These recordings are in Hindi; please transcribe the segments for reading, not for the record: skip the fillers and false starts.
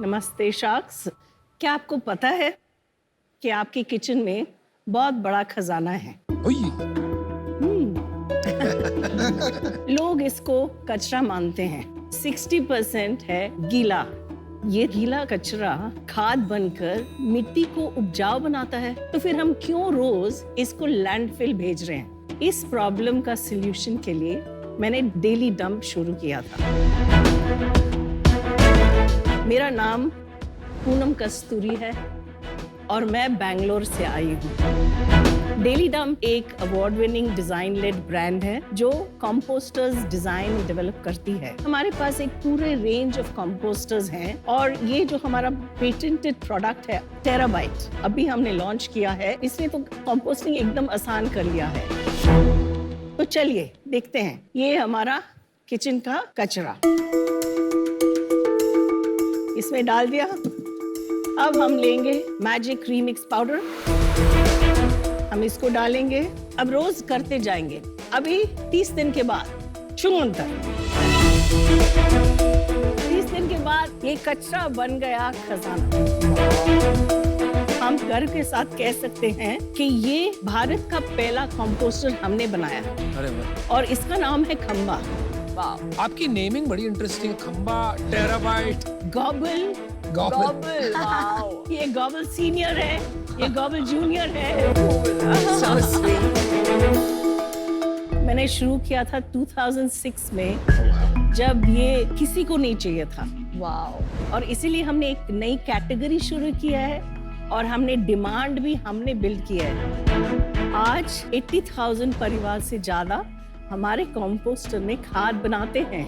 नमस्ते शाक्स। क्या आपको पता है कि आपकी किचन में बहुत बड़ा खजाना है? लोग इसको कचरा मानते हैं। 60% है गीला। ये गीला कचरा खाद बनकर मिट्टी को उपजाऊ बनाता है, तो फिर हम क्यों रोज इसको लैंडफिल भेज रहे हैं? इस प्रॉब्लम का सलूशन के लिए मैंने डेली डंप शुरू किया था। मेरा नाम पूनम कस्तूरी है और मैं बैंगलोर से आई हूँ। डेली डंप एक award winning design led brand है जो कंपोस्टर्स डिजाइन डेवलप करती है। हमारे पास एक पूरे रेंज ऑफ कंपोस्टर्स हैं और ये जो हमारा पेटेंटेड प्रोडक्ट है टेराबाइट, अभी हमने लॉन्च किया है। इसने तो कंपोस्टिंग एकदम आसान कर लिया है। तो चलिए देखते हैं। ये हमारा किचन का कचरा इसमें डाल दिया। अब हम लेंगे मैजिक रीमिक्स पाउडर, हम इसको डालेंगे। अब रोज करते जाएंगे। अभी 30 दिन के बाद चुनकर 30 दिन के बाद ये कचरा बन गया खजाना। हम गर्व के साथ कह सकते हैं कि ये भारत का पहला कंपोस्टर हमने बनाया। अरे वाह। और इसका नाम है खंबा। आपकी नेमिंग बड़ी इंटरेस्टिंग है। खंबा, टेराबाइट, गॉबल। गॉबल। ये गॉबल सीनियर है, ये गॉबल जूनियर है। मैंने शुरू किया था 2006 में, जब ये किसी को नहीं चाहिए था। और इसीलिए हमने एक नई कैटेगरी शुरू किया है और हमने डिमांड भी हमने बिल्ड किया है। आज 80,000 परिवार से ज्यादा हमारे कंपोस्टर में खाद बनाते हैं।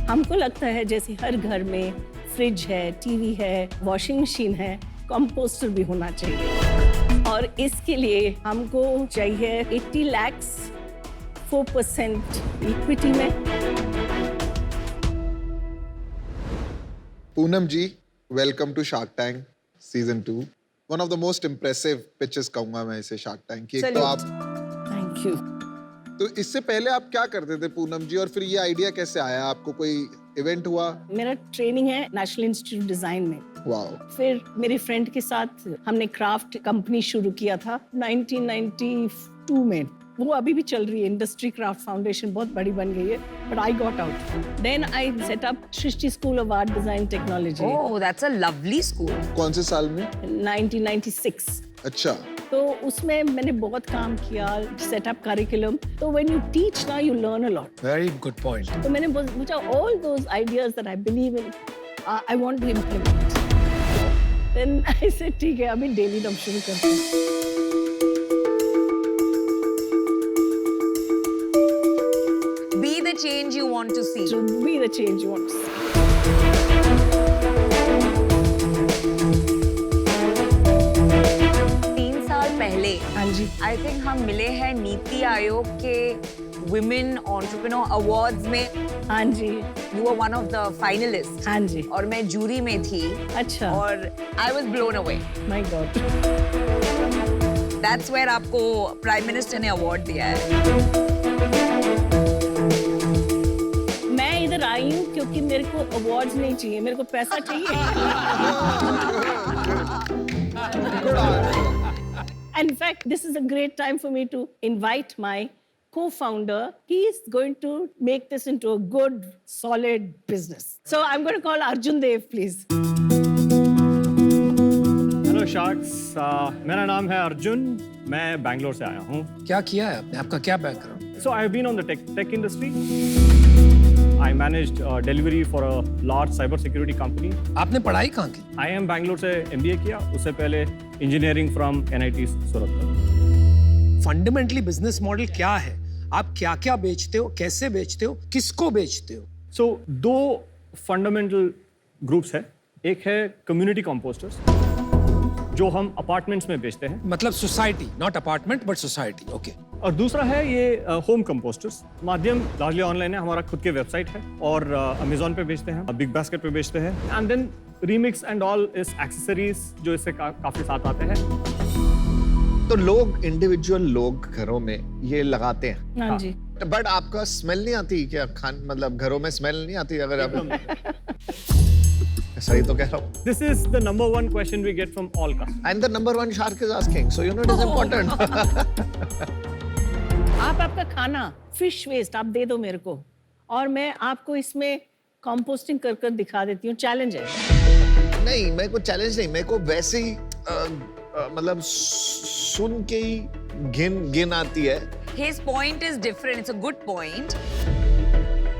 हमको लगता है जैसे हर घर में फ्रिज है, टीवी है, वॉशिंग मशीन है, कंपोस्टर भी होना चाहिए। और इसके लिए हमको चाहिए 80 लाख 4% इक्विटी में। Poonam ji, welcome to Shark Tank season 2। One of the most impressive pitches कहूंगा मैं इसे शार्क टैंक की। एक तो आप, थैंक यू। तो इससे पहले आप क्या करते थे पूनम जी, और फिर ये आइडिया कैसे आया आपको? कोई इवेंट हुआ? मेरा ट्रेनिंग है नेशनल इंस्टीट्यूट डिजाइन में। वाओ। फिर मेरे फ्रेंड के साथ हमने क्राफ्ट कंपनी शुरू किया था 1992 में। वो अभी भी चल रही है। इंडस्ट्री क्राफ्ट फाउंडेशन बहुत बड़ी बन गई है, but I got out. Then I set up Srishti School of Art Design Technology. Oh, that's a lovely school. कौन से साल में? 1996। अच्छा। तो उसमें मैंने बहुत काम किया, सेटअप करिकुलम। तो व्हेन यू टीच ना, you learn a lot. Very good point. तो मैंने सोचा all those ideas that I believe in, I want to implement. Then I said ठीक है, अभी डेली डंप शुरू करते हैं। Be the change you want to see. To be the change you want to see. 3 साल पहले हाँ जी। आई थिंक हम मिले हैं नीति आयोग के Women Entrepreneur Awards में। हाँ जी। You were one of the finalists. हाँ जी। और मैं जूरी में थी। अच्छा। और I was blown away. My God. That's where आपको प्राइम मिनिस्टर ने अवार्ड दिया है। मैं इधर आई हूँ क्योंकि मेरे को अवार्ड्स नहीं चाहिए, मेरे को पैसा चाहिए। In fact, this is a great time for me to invite my co-founder. He is going to make this into a good, solid business. So I'm going to call Arjun Dev, please. Hello sharks, मेरा नाम है अर्जुन। मैं बैंगलोर से आया हूँ। क्या किया है आपने? आपका क्या background? So I've been on the tech industry. I managed delivery for a large cyber security company. आपने पढ़ाई कहाँ की? IIM बैंगलोर से MBA किया। उससे पहले engineering from NIT Surat. Fundamentally business model क्या है? आप क्या क्या बेचते हो, कैसे बेचते हो, किसको बेचते हो? So दो फंडामेंटल ग्रुप्स है। एक है कम्युनिटी कंपोस्टर्स, जो हम अपार्टमेंट्स में बेचते हैं। मतलब society, not apartment but society. Okay. और दूसरा है ये होम कंपोस्टर्स। माध्यम लार्जली ऑनलाइन है, हमारा खुद के वेबसाइट है और अमेजोन पे बेचते हैं, बिग बास्केट पे बेचते हैं। And then remix and all इस एक्सेसरीज जो इससे काफी साथ आते हैं। तो लोग, इंडिविजुअल लोग घरों में ये लगाते हैं। हाँ जी। बट आपका स्मेल नहीं आती क्या? मतलब घरों में स्मेल नहीं आती अगर आप सही तो कह रहा हूँ. This is the number one question we get from all customers. And the number one shark is asking, so you know it is important. आप आपका खाना फिश वेस्ट आप दे दो मेरे को और मैं आपको इसमें कंपोस्टिंग कर कर दिखा देती हूँ. चैलेंज है. नहीं, मेरे को चैलेंज नहीं, मेरे को वैसे ही मतलब सुन के ही घिन आती है. His point is different. It's a good point.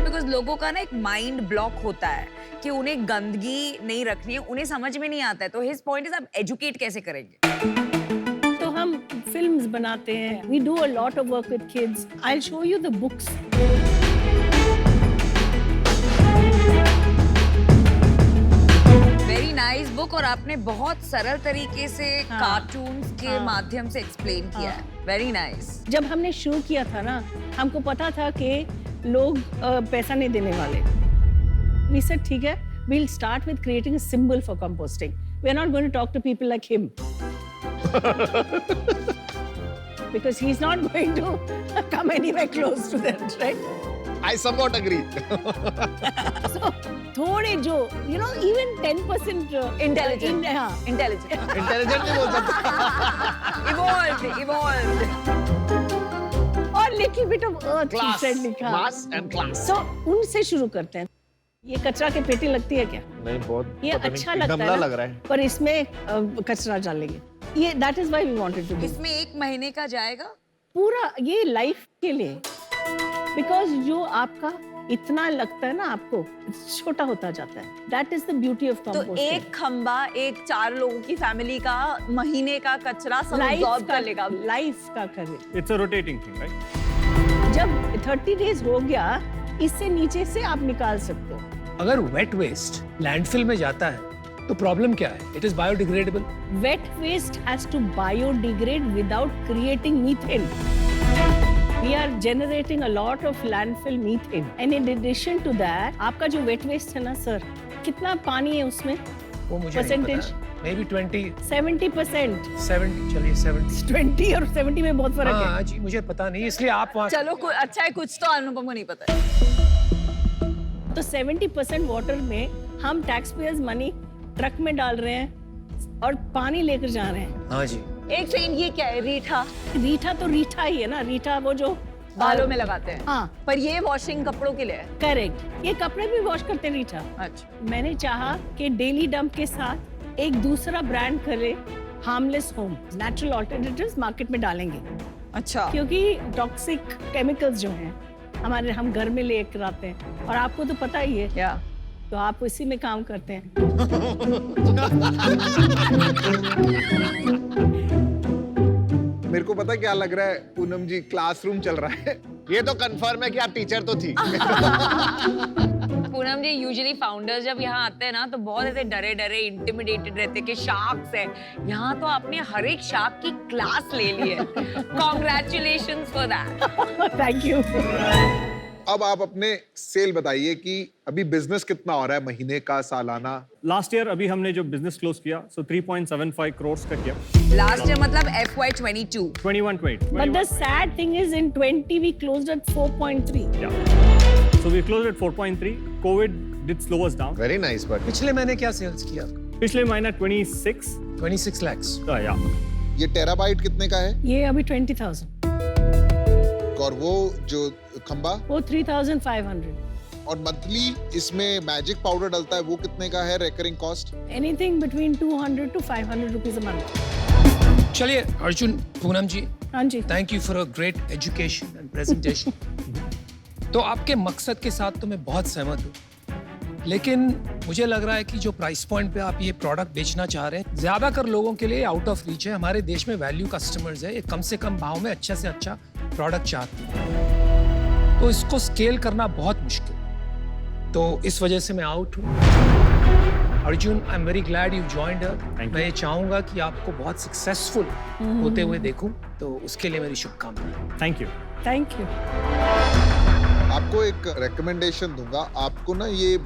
Because लोगों का ना एक माइंड ब्लॉक होता है कि उन्हें गंदगी नहीं रखनी है, उन्हें समझ में नहीं आता है. तो his point is आप एजुकेट कैसे करेंगे? तो हम फिल्म्स बनाते हैं. We do a lot of work with kids. I'll show you the books. Very nice book और आपने बहुत सरल तरीके से हाँ. कार्टून्स के हाँ. माध्यम से एक्सप्लेन किया है. Very nice. जब हमने शुरू किया था ना, हमको पता था कि लोग पैसा नहीं देने वाले. We said ठीक है, we'll start with creating a symbol for composting. We are not going to talk to people like him. Because he's not going to come anywhere close to that, right? I somewhat agree. So, थोड़े जो, you know, even 10% Intelligent. हाँ. Intelligent. Intelligent नहीं बोल सकते. Evolved. और little bit of earth Class, said लिखा. mass and class. So, उनसे शुरू करते हैं. ये कचरा की पेटी लगती है क्या? नहीं, बहुत ये पता नहीं, अच्छा लगता गमला है लग ना? रहा है. पर इसमें कचरा डालेंगे. ये that is why we wanted to do. इसमें 1 महीने का जाएगा. पूरा ये लाइफ के लिए. Because जो आपका इतना लगता है ना आपको, छोटा होता जाता है. That is the beauty of तो composting. एक खंबा एक 4 लोगों की फैमिली का महीने का कचरा सब लाइफ absorb कर लेगा. लाइफ का करे. It's a rotating thing, right? जब 30 डेज हो गया, इससे नीचे से आप निकाल सकते हो. अगर वेट वेस्ट लैंडफिल में जाता है तो प्रॉब्लम क्या है? It is biodegradable. Wet waste has to biodegrade without creating methane. We are generating a lot of landfill methane. And in addition to that, आपका जो wet waste है ना सर, कितना पानी है उसमें? वो मुझे Percentage? May be 20 70%. 70 चलिए 70. 20 और 70 में बहुत फर्क है. हाँ जी, मुझे पता नहीं, इसलिए आप वहाँ चलो अच्छा है, कुछ तो अनुपम को नहीं पता है. तो 70% वाटर में हम टैक्स पेयर्स मनी ट्रक में डाल रहे हैं और पानी लेकर जा रहे हैं. हाँ जी. एक सेकंड, ये क्या है? रीठा. रीठा तो रीठा ही है ना. रीठा वो जो बालों में लगाते हैं. हाँ. पर ये वॉशिंग कपड़ों के लिए है. करेक्ट. ये कपड़े भी वॉश करते हैं रीठा. अच्छा. मैंने चाहा कि डेली डंप के साथ एक दूसरा ब्रांड करे, harmless home. Natural alternatives market में डालेंगे अच्छा. क्योंकि टॉक्सिक केमिकल्स जो हैं हम घर में लेकर आते हैं और आपको तो पता ही है. या तो आप इसी में काम करते हैं. मेरे को पता क्या लग रहा है पूनम जी, क्लासरूम चल रहा है. ये तो कंफर्म है कि आप टीचर तो थी. पूनम जी, यूजुअली फाउंडर्स जब यहाँ आते हैं ना तो बहुत ऐसे डरे इंटिमिडेटेड रहते हैं कि शार्क्स है. यहाँ तो आपने हर एक शार्क की क्लास ले ली है. Congratulations for that. Thank you. अब आप अपने सेल बताइए कि अभी बिजनेस कितना हो रहा है महीने का, सालाना? Last year अभी हमने जो business close किया, so 3.75 crores का किया. लास्ट ईयर मतलब FY22. 21-20. But the sad thing is in 20 we closed at 4.3. Yeah. So we closed at 4.3. COVID did slow us down. Very nice, but पिछले महीने क्या सेल्स किया? पिछले महीना 26. 26 lakhs. Yeah. ये टेराबाइट कितने का है? ये अभी 20,000. और वो जो खंबा वो 3,500. और मंथली इसमें मैजिक पाउडर डलता है, वो कितने का है recurring cost? Anything between 200 to 500 rupees a month. चलिए अर्जुन, पूनम जी, हाँ जी. Thank you for a great education and presentation. तो आपके मकसद के साथ तो मैं बहुत सहमत हूँ, लेकिन मुझे लग रहा है कि जो प्राइस पॉइंट पे आप ये प्रोडक्ट बेचना चाह रहे हैं, ज्यादातर लोगों के लिए आउट ऑफ रीच है. हमारे देश में वैल्यू कस्टमर्स है, ये कम से कम भाव में अच्छा से अच्छा प्रोडक्ट चाहते हैं. तो इसको स्केल करना बहुत मुश्किल, तो इस वजह से मैं आउट हूँ. Arjun, I am very glad you joined us. मैं ये चाहूंगा कि आपको बहुत सक्सेसफुल होते हुए देखूं, तो उसके लिए मेरी शुभकामनाएं. Thank you. Thank you. आपको एक रिकमेंडेशन दूंगा. आपको ना ये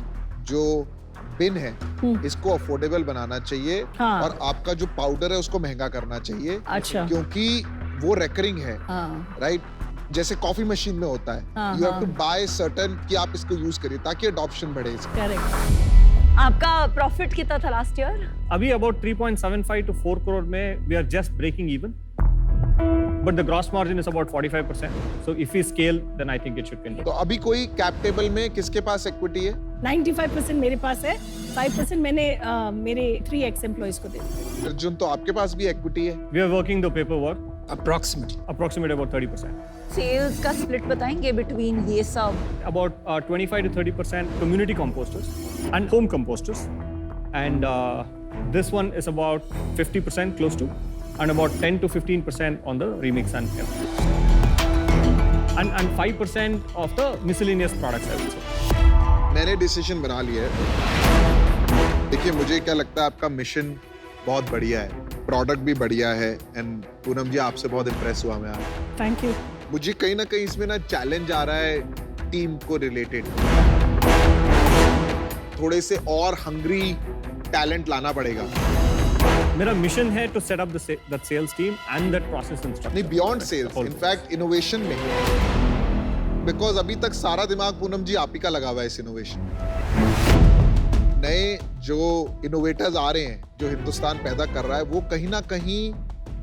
जो बिन है इसको अफोर्डेबल बनाना चाहिए. हाँ. और आपका जो पाउडर है उसको महंगा करना चाहिए. अच्छा. क्योंकि वो रेकरिंग है. हाँ. राइट. जैसे कॉफी मशीन में होता है, हाँ, यू हैव हाँ. टू बाय सर्टेन कि आप इसको यूज करिए ताकि अडॉप्शन बढ़े इसका. Correct. आपका प्रॉफिट कितना था लास्ट ईयर? अभी about 3.75 to 4 crore में we are just breaking even. But the gross margin is about 45%. So if we scale, then I think it should continue. तो अभी कोई कैप टेबल में किसके पास इक्विटी है? 95% मेरे पास है, 5% मैंने मेरे 3x एम्प्लॉइज को दे दिया। अर्जुन, तो आपके पास भी इक्विटी है? We are working the paperwork, Approximately. approximately about 30%. Sales का स्प्लिट बताएंगे बिटवीन ये सब? About 25 to 30% community composters and home composters. And this one is about 50% close to, and about 10 to 15% on the remix and and 5% of the miscellaneous products, I would say. मैंने डिसीजन बना लिया है। देखिए, मुझे क्या लगता है, आपका मिशन बहुत बढ़िया है, प्रोडक्ट भी बढ़िया है, एंड पूनम जी आपसे बहुत इम्प्रेस हुआ मैं आज। Thank you. मुझे कहीं ना कहीं इसमें ना चैलेंज आ रहा है टीम को रिलेटेड, थोड़े से और हंग्री टैलेंट लाना पड़ेगा। मेरा मिशन है to set up that sales team and that process and structure. नहीं, बियॉन्ड सेल्स, इनफैक्ट इनोवेशन में, बिकॉज अभी तक सारा दिमाग पूनम जी आप ही का लगा हुआ है इस इनोवेशन में। नए जो इनोवेटर्स आ रहे हैं, जो हिंदुस्तान पैदा कर रहा है, वो कहीं ना कहीं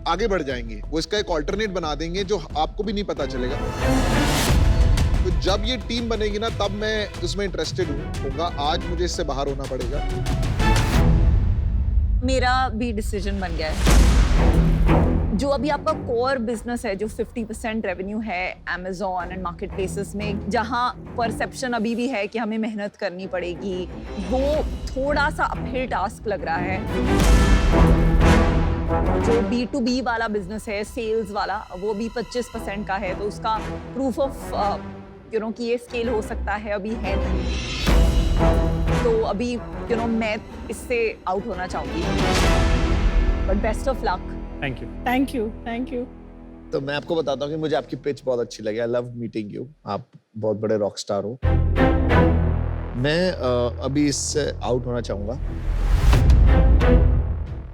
आगे बढ़ जाएंगे, वो इसका एक ऑल्टरनेट बना देंगे जो आपको भी नहीं पता चलेगा। तो जब ये टीम बनेगी ना, तब मैं उसमें इंटरेस्टेड होऊंगा। आज मुझे इससे बाहर होना पड़ेगा। मेरा भी डिसीजन बन गया है। जो अभी आपका कोर बिजनेस है, जो 50% रेवेन्यू है Amazon एंड मार्केट प्लेसेस में, जहां परसेप्शन अभी भी है कि हमें मेहनत करनी पड़ेगी, वो थोड़ा सा अपहिल टास्क लग रहा है। जो B2B वाला बिजनेस है, सेल्स वाला, वो भी 25% का है, तो उसका प्रूफ ऑफ कि ये स्केल हो सकता है अभी है नहीं। तो अभी मैं इससे आउट होना चाहूंगी। But best of luck. Thank you. Thank you, thank you. तो मैं आपको बताता हूँ कि मुझे आपकी पिच बहुत अच्छी लगी। I love meeting you. आप बहुत बड़े रॉक स्टार हो। मैं अभी इससे आउट होना चाहूंगा,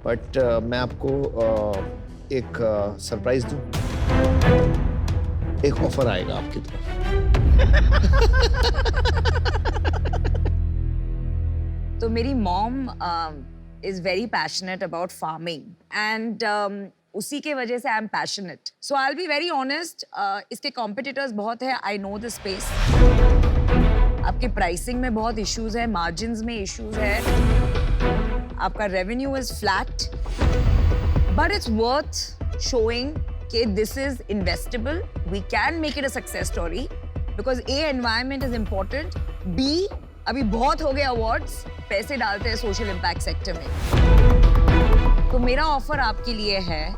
बट मैं आपको एक सरप्राइज दूं। एक ऑफर आएगा आपकी तरफ। तो मेरी mom is very passionate about farming and उसी के वजह से I am passionate. So I'll be very honest, इसके competitors बहुत है, I know the space. आपके pricing में बहुत issues है, margins में issues है, आपका revenue is flat, but it's worth showing कि this is investable, we can make it a success story because A, environment is important, B, अभी बहुत हो गए अवार्ड्स, पैसे डालते हैं सोशल इम्पैक्ट सेक्टर में। तो मेरा ऑफर आपके लिए है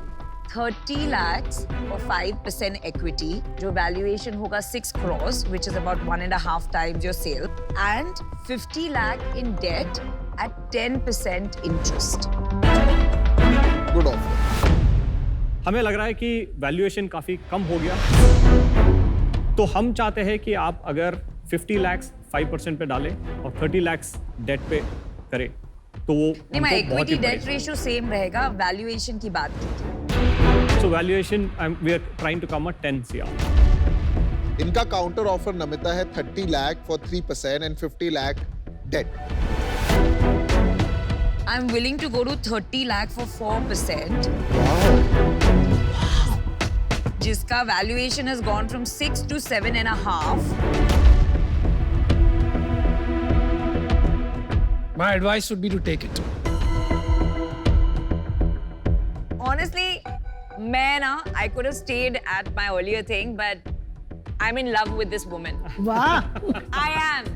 30 lakhs और 5% equity, जो वैल्यूएशन होगा 6 crores, which is about 1.5 times your sale, and 50 lakh in debt at 10% interest. Good offer. हमें लग रहा है कि वैल्यूएशन काफी कम हो गया, तो हम चाहते हैं कि आप अगर 50 lakhs 5% पे डालें और 30 lakhs डेट पे करें, तो वो नहीं, मैं इक्विटी डेट रेशियो सेम रहेगा, वैल्यूएशन की बात की। So valuation we are trying to come at 10 CR. इनका काउंटर ऑफर नमिता है 30 lakh for 3% and 50 lakh debt. I'm willing to go to 30 lakh for 4%. जिसका valuation has gone from 6 to 7.5. My advice would be to take it. Honestly, I could have stayed at my earlier thing, but I'm in love with this woman. वाह। I am.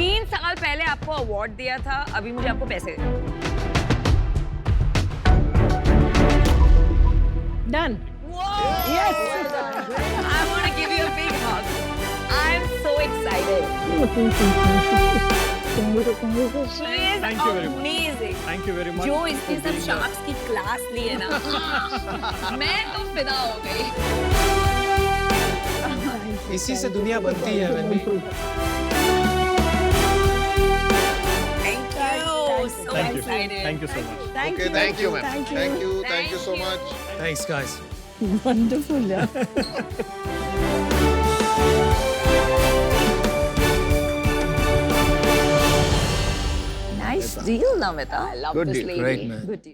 3 साल पहले आपको अवार्ड दिया था, अभी मुझे आपको पैसे। Done. Yes. I want to give you a big hug. I'm so excited. She is Thank you very much. amazing. Thank you very much. जो इसने सब शार्क्स की क्लास ली है ना, मैं तो फिदा हो गई। इसी से दुनिया बनती है वैसे। Thank you. So Thank you. excited. Thank you so much. Thank Okay, you. thank you, ma'am. Thank you. Thank you. Thank you so Thank you. much. Thanks, guys. Wonderful, yeah. Nice deal, Namita. I love Good this deal. lady. Great, man. Good deal.